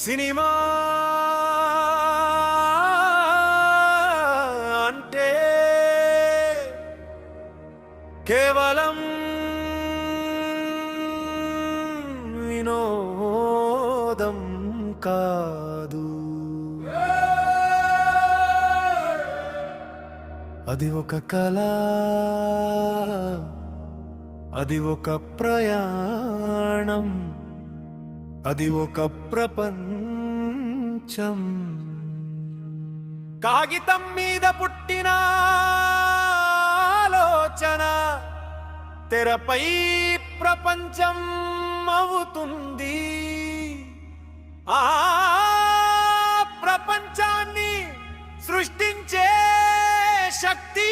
Cinema అంటే కేవలం వినోదం కాదు, అది ఒక కళ, అది ఒక ప్రయాణం, అది ఒక ప్రపంచం. కాగితం మీద పుట్టిన ఆలోచన తెరపై ప్రపంచం అవుతుంది. ఆ ప్రపంచాన్ని సృష్టించే శక్తి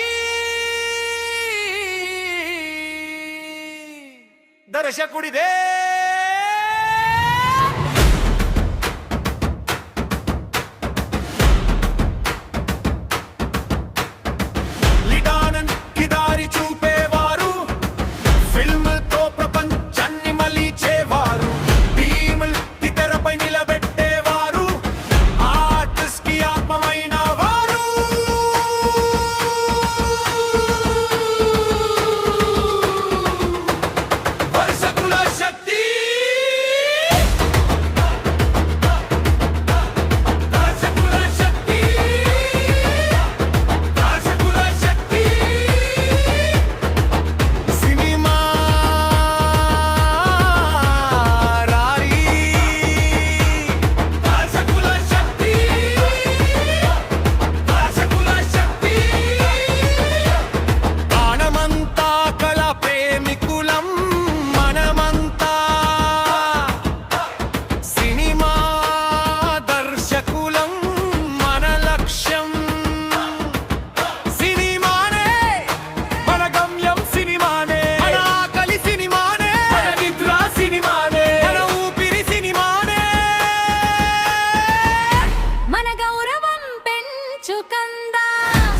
దర్శకుడిదే.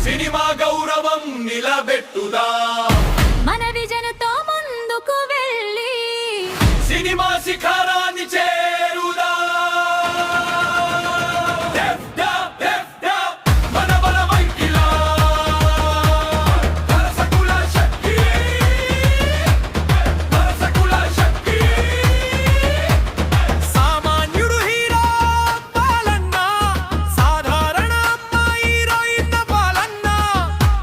సినిమా గౌరవం నిలబెట్టుదా, మన విజన్తో ముందుకు వెళ్ళి సినిమా శిఖరాన్ని చేరుదా. మన బలమైకిలా దర్శకుల శక్తి, దర్శకుల శక్తి. సామాన్యుడు హీరో పాలన్నా, సాధారణ అమ్మాయి హీరోయిన్ పాలన్నా,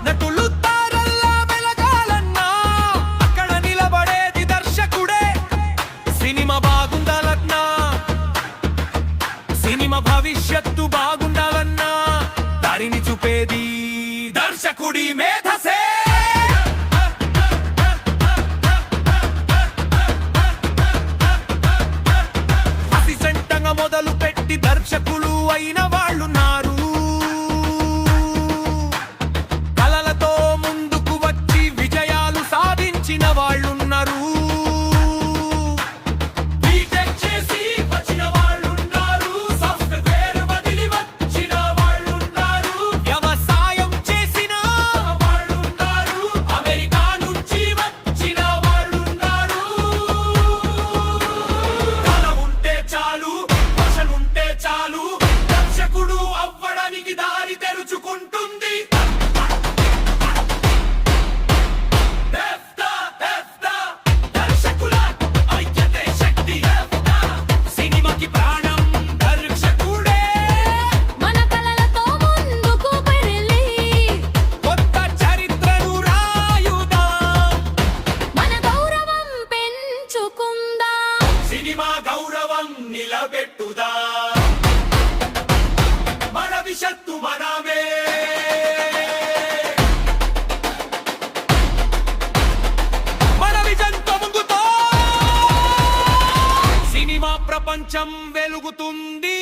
నటులు తారల్లా వెలగాలన్నా అక్కడ నిలబడేది దర్శకుడే. సినిమా బాగుండాలన్నా, సినిమా భవిష్యత్తు బాగుండాలన్నా దారిని చూపేది దర్శకుడి మేధసే. అసిస్టెంట్గా మొదలు పెట్టి దర్శకులు అయిన వాళ్ళున్నారు. కళలతో ముందుకు వచ్చి విజయాలు సాధించిన వాళ్ళున్నారు. సినిమా గౌరవం నిలబెట్టుదా, మన విషత్తు మనమే. మన విజన్తో ముందుతో సినిమా ప్రపంచం వెలుగుతుంది.